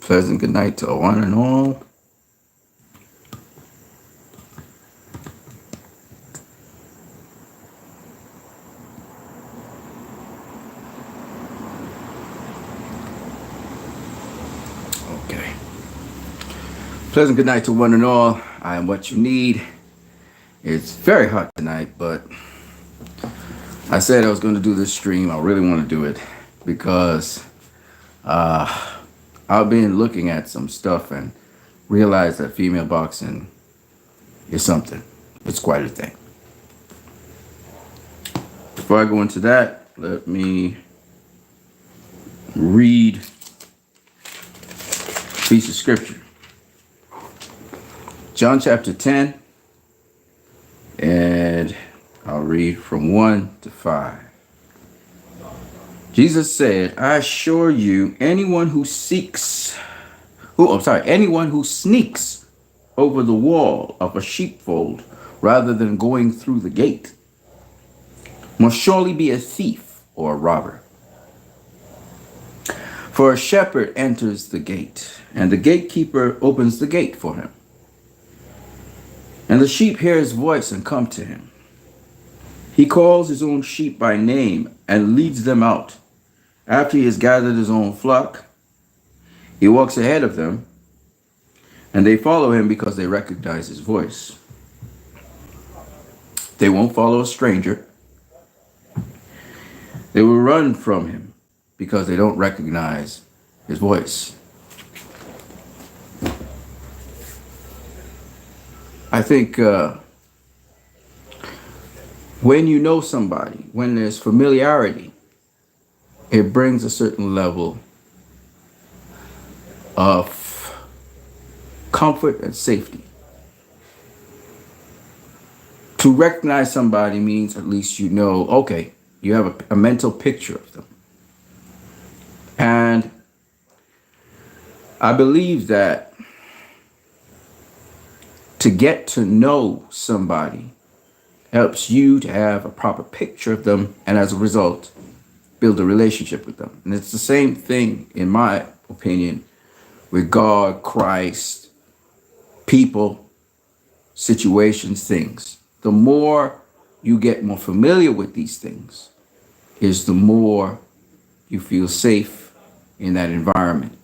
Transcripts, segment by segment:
Pleasant good night to one and all. Okay. Pleasant good night to one and all. I am what you need. It's very hot tonight, but I said I was going to do this stream. I really want to do it because I've been looking at some stuff and realized that female boxing is something. It's quite a thing. Before I go into that, let me read a piece of scripture. John chapter 10, and I'll read from 1 to 5. Jesus said, I assure you, anyone who sneaks over the wall of a sheepfold rather than going through the gate must surely be a thief or a robber. For a shepherd enters the gate, and the gatekeeper opens the gate for him. And the sheep hear his voice and come to him. He calls his own sheep by name and leads them out. After he has gathered his own flock, he walks ahead of them, and they follow him because they recognize his voice. They won't follow a stranger. They will run from him because they don't recognize his voice. I think when you know somebody, when there's familiarity, it brings a certain level of comfort and safety. To recognize somebody means at least you know, okay, you have a mental picture of them. And I believe that to get to know somebody helps you to have a proper picture of them, and as a result, build a relationship with them. And it's the same thing, in my opinion, with God, Christ, people, situations, things. The more you get more familiar with these things, is the more you feel safe in that environment.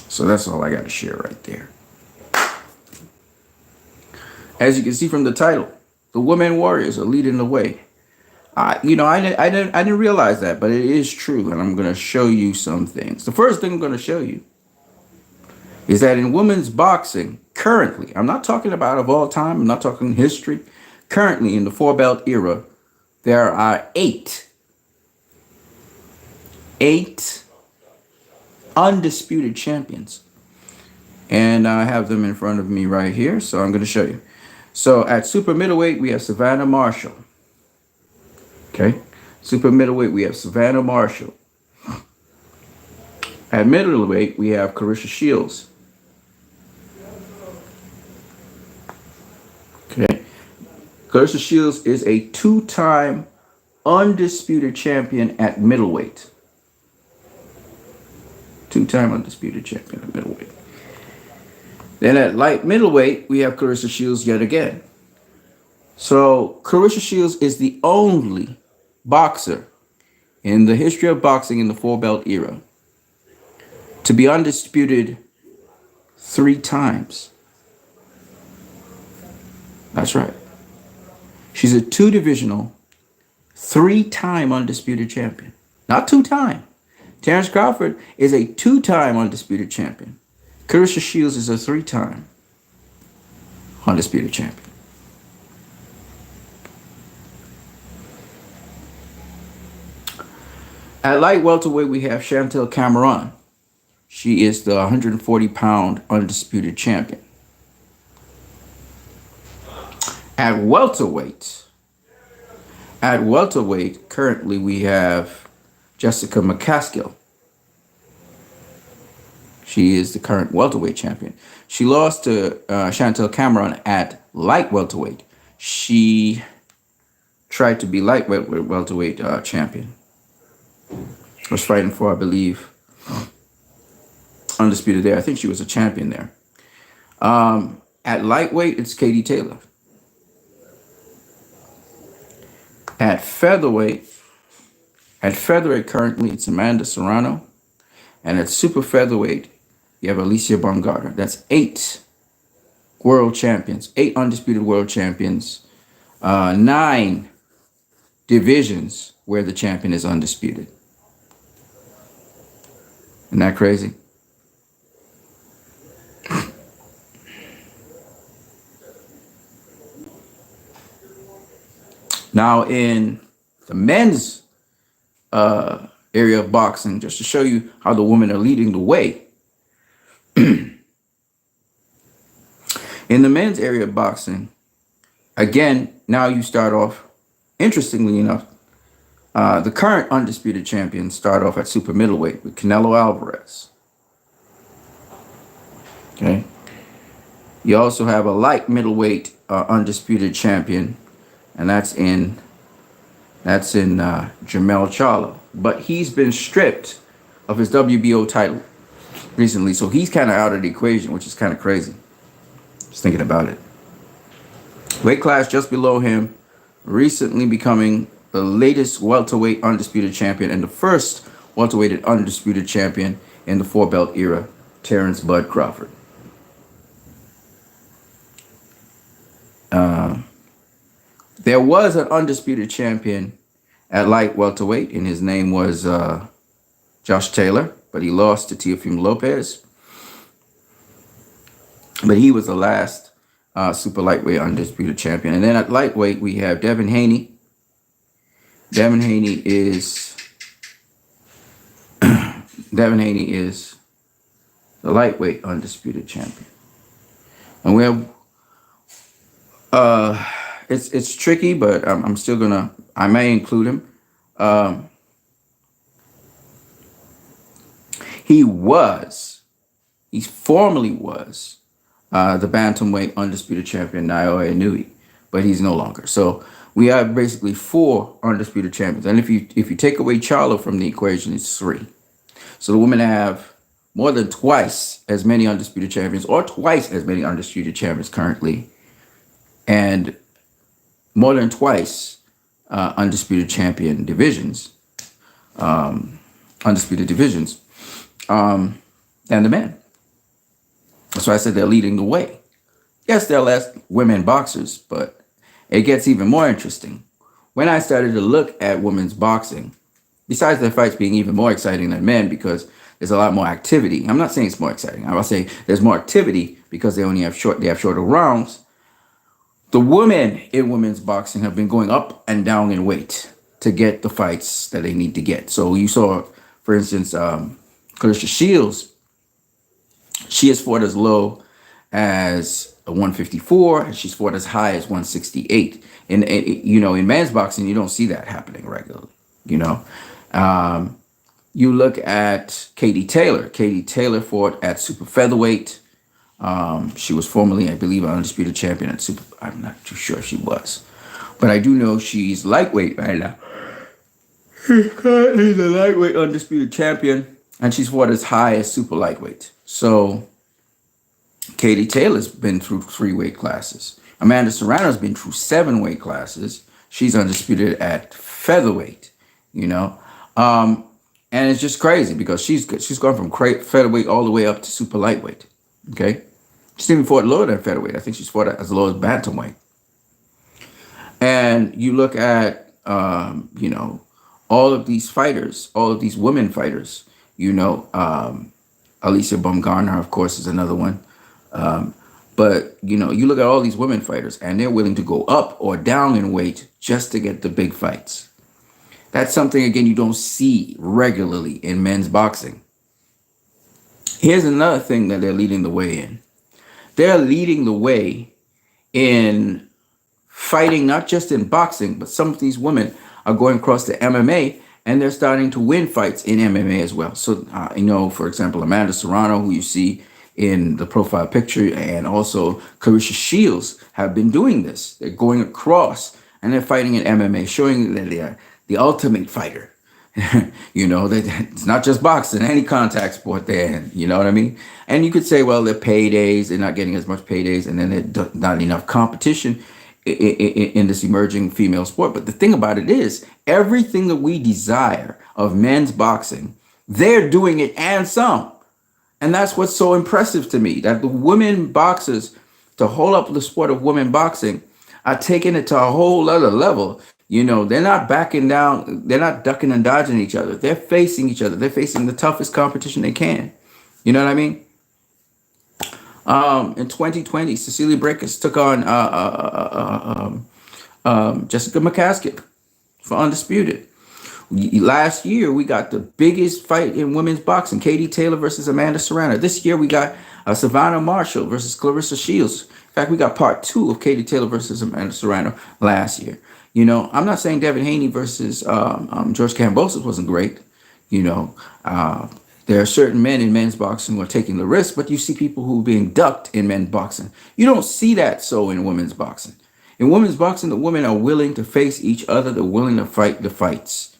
So that's all I got to share right there. As you can see from the title, the women warriors are leading the way. I didn't realize that, but it is true, and I'm going to show you some things. The first thing I'm going to show you is that in women's boxing, currently, I'm not talking about of all time, I'm not talking history. Currently, in the four-belt era, there are eight undisputed champions. And I have them in front of me right here, so I'm going to show you. So at super middleweight, we have Savannah Marshall. Okay. Super middleweight, we have Savannah Marshall. At middleweight, we have Claressa Shields. Okay. Claressa Shields is a two-time undisputed champion at middleweight. Two-time undisputed champion at middleweight. Then at light middleweight, we have Claressa Shields yet again. So Claressa Shields is the only boxer in the history of boxing in the four-belt era to be undisputed 3 times. That's right. She's a 2-divisional, 3-time undisputed champion. Not 2-time. Terrence Crawford is a 2-time undisputed champion. Claressa Shields is a 3-time undisputed champion. At light welterweight, we have Chantel Cameron. She is the 140-pound undisputed champion. At welterweight, currently we have Jessica McCaskill. She is the current welterweight champion. She lost to Chantel Cameron at light welterweight. She tried to be light welterweight champion. Was fighting for, I believe, undisputed there. I think she was a champion there. At lightweight, it's Katie Taylor. At featherweight, currently it's Amanda Serrano. And at super featherweight, you have Alicia Baumgartner. That's 8 world champions, 8 undisputed world champions, 9 divisions where the champion is undisputed. Isn't that crazy? Now in the men's area of boxing, just to show you how the women are leading the way. In the men's area of boxing, again, now you start off, interestingly enough, the current undisputed champions start off at super middleweight with Canelo Alvarez. Okay. You also have a light middleweight undisputed champion, and that's in Jermell Charlo. But he's been stripped of his WBO title recently, so he's kind of out of the equation, which is kind of crazy. Just thinking about it. Weight class just below him, recently becoming the latest welterweight undisputed champion and the first welterweight undisputed champion in the 4-belt era, Terrence Bud Crawford. There was an undisputed champion at light welterweight, and his name was Josh Taylor, but he lost to Teofimo Lopez. But he was the last super lightweight undisputed champion. And then at lightweight, we have Devin Haney. Devin Haney is the lightweight undisputed champion. And we have it's tricky, but I'm still gonna, I may include him. He formerly was the bantamweight undisputed champion Naoya Inoue, but he's no longer. So we have basically 4 undisputed champions, and if you take away Charlo from the equation, it's 3. So the women have more than twice as many undisputed champions, or twice as many undisputed champions currently, and more than twice undisputed champion divisions, undisputed divisions, than the men. That's why I said they're leading the way. Yes, they're less women boxers, but it gets even more interesting. When I started to look at women's boxing, besides their fights being even more exciting than men because there's a lot more activity. I'm not saying it's more exciting. I will say there's more activity because they have shorter rounds. The women in women's boxing have been going up and down in weight to get the fights that they need to get. So you saw, for instance, Clarissa Shields, she has fought as low as 154, and she's fought as high as 168. And in men's boxing, you don't see that happening regularly. You look at Katie Taylor. Katie Taylor fought at super featherweight. She was formerly, I believe, an undisputed champion at super. I'm not too sure she was, but I do know she's lightweight right now. She's currently the lightweight undisputed champion, and she's fought as high as super lightweight. So Katie Taylor's been through 3 weight classes. Amanda Serrano's been through 7 weight classes. She's undisputed at featherweight. And it's just crazy because she's gone from featherweight all the way up to super lightweight. Okay, she's even fought lower than featherweight. I think she's fought as low as bantamweight. And you look at all of these fighters, all of these women fighters. Alicia Baumgartner, of course, is another one. But you look at all these women fighters, and they're willing to go up or down in weight just to get the big fights. That's something, again, you don't see regularly in men's boxing. Here's another thing that they're leading the way in. They're leading the way in fighting, not just in boxing, but some of these women are going across to MMA, and they're starting to win fights in MMA as well. So, for example, Amanda Serrano, who you see in the profile picture, and also Clarissa Shields have been doing this. They're going across, and they're fighting in MMA, showing that they are the ultimate fighter. You know, that it's not just boxing, any contact sport there. You know what I mean? And you could say, well, they're paydays, they're not getting as much paydays, and then there's not enough competition in this emerging female sport. But the thing about it is, everything that we desire of men's boxing, they're doing it and some. And that's what's so impressive to me, that the women boxers to hold up the sport of women boxing are taking it to a whole other level. You know, they're not backing down, they're not ducking and dodging each other. They're facing each other. They're facing the toughest competition they can. You know what I mean? In 2020, Cecilia Brækhus took on Jessica McCaskill for Undisputed. Last year, we got the biggest fight in women's boxing, Katie Taylor versus Amanda Serrano. This year, we got Savannah Marshall versus Clarissa Shields. In fact, we got part 2 of Katie Taylor versus Amanda Serrano last year. You know, I'm not saying Devin Haney versus George Kambosos wasn't great. You know, there are certain men in men's boxing who are taking the risk, but you see people who are being ducked in men's boxing. You don't see that so in women's boxing. In women's boxing, the women are willing to face each other. They're willing to fight the fights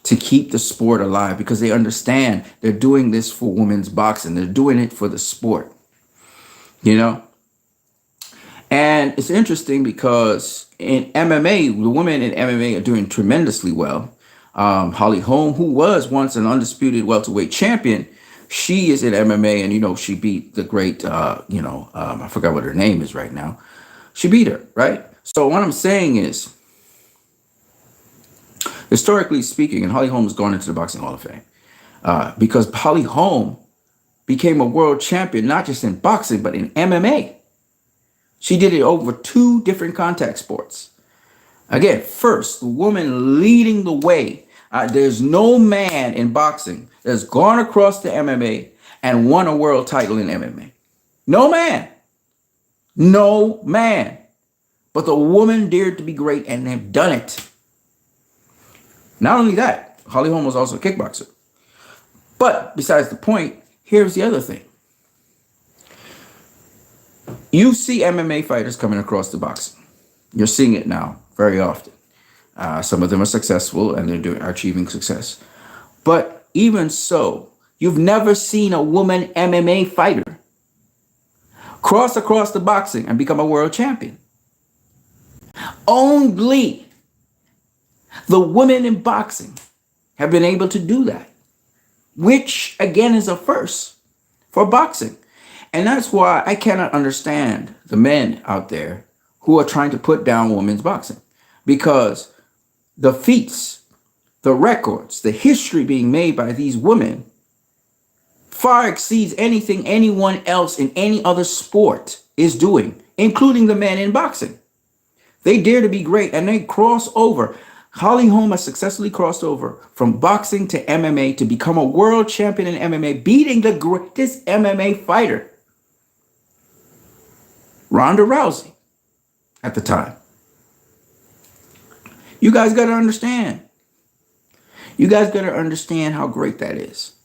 to keep the sport alive because they understand they're doing this for women's boxing. They're doing it for the sport, you know? And it's interesting because in MMA, the women in MMA are doing tremendously well. Holly Holm, who was once an undisputed welterweight champion, she is in MMA, and you know she beat the great, I forgot what her name is right now. She beat her, right? So what I'm saying is, historically speaking, and Holly Holm has gone into the Boxing Hall of Fame because Holly Holm became a world champion not just in boxing but in MMA. She did it over 2 different contact sports. Again, first, the woman leading the way. There's no man in boxing that's gone across to MMA and won a world title in MMA. No man. No man. But the woman dared to be great, and they've done it. Not only that, Holly Holm was also a kickboxer. But besides the point, here's the other thing. You see MMA fighters coming across the boxing. You're seeing it now very often. Some of them are successful and they're achieving success. But even so, you've never seen a woman MMA fighter cross across the boxing and become a world champion. Only the women in boxing have been able to do that, which again is a first for boxing. And that's why I cannot understand the men out there who are trying to put down women's boxing, because the feats, the records, the history being made by these women far exceeds anything anyone else in any other sport is doing, including the men in boxing. They dare to be great and they cross over. Holly Holm has successfully crossed over from boxing to MMA to become a world champion in MMA, beating the greatest MMA fighter, Ronda Rousey, at the time. You guys got to understand. You guys got to understand how great that is.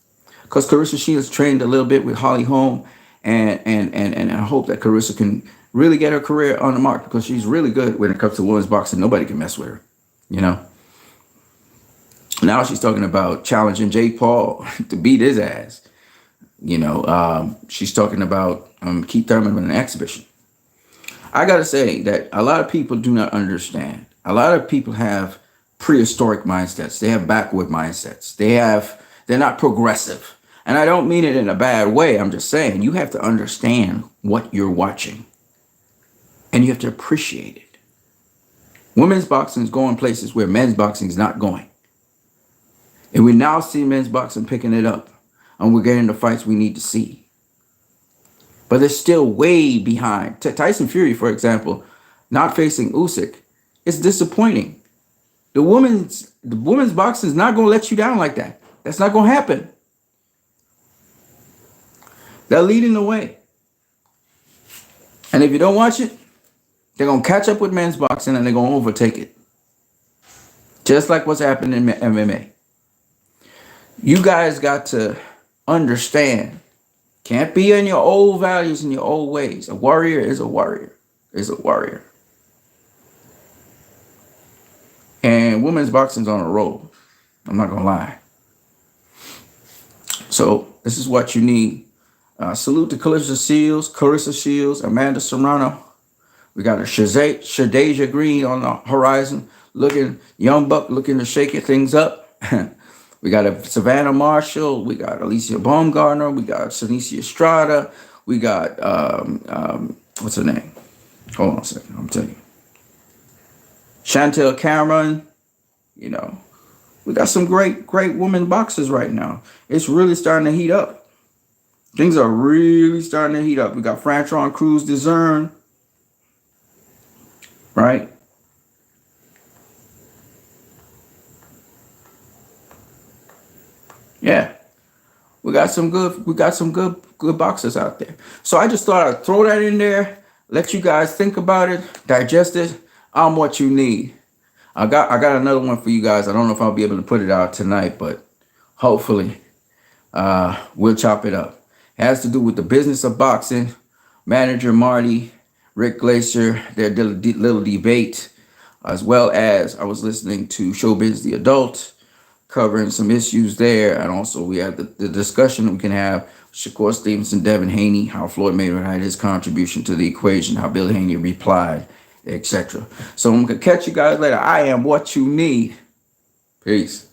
Because Clarissa Shields trained a little bit with Holly Holm, and I hope that Clarissa can really get her career on the mark, because she's really good when it comes to women's boxing. Nobody can mess with her, you know. Now she's talking about challenging Jake Paul to beat his ass. You know, she's talking about Keith Thurman in an exhibition. I got to say that a lot of people do not understand. A lot of people have prehistoric mindsets. They have backward mindsets. They're not progressive. And I don't mean it in a bad way. I'm just saying you have to understand what you're watching. And you have to appreciate it. Women's boxing is going places where men's boxing is not going. And we now see men's boxing picking it up. And we're getting the fights we need to see. But they're still way behind. Tyson Fury, for example, not facing Usyk, it's disappointing. The women's boxing is not going to let you down like that. That's not going to happen. They're leading the way. And if you don't watch it, they're going to catch up with men's boxing and they're going to overtake it. Just like what's happening in MMA. You guys got to understand. Can't be in your old values and your old ways. A warrior is a warrior. Is a warrior. And women's boxing's on a roll. I'm not gonna lie. So this is what you need. Salute to Clarissa Shields, Amanda Serrano. We got a Shadeja Green on the horizon, looking young buck, looking to shake things up. We got a Savannah Marshall. We got Alicia Baumgartner. We got Sanicia Estrada. We got what's her name? Hold on a second. I'm telling you. Chantel Cameron. You know, we got some great women boxers right now. It's really starting to heat up. Things are really starting to heat up. We got Franchon Cruz Dezern, right? Yeah. We got some good boxers out there. So I just thought I'd throw that in there, let you guys think about it, digest it. I'm what you need. I got another one for you guys. I don't know if I'll be able to put it out tonight, but hopefully we'll chop it up. It has to do with the business of boxing. Manager Marty, Rick Glacier, their little debate, as well as I was listening to Showbiz the Adult, covering some issues there. And also we have the discussion we can have Shakur Stevenson, Devin Haney, how Floyd Mayweather had his contribution to the equation, how Bill Haney replied, etc. So I'm going to catch you guys later. I am what you need. Peace.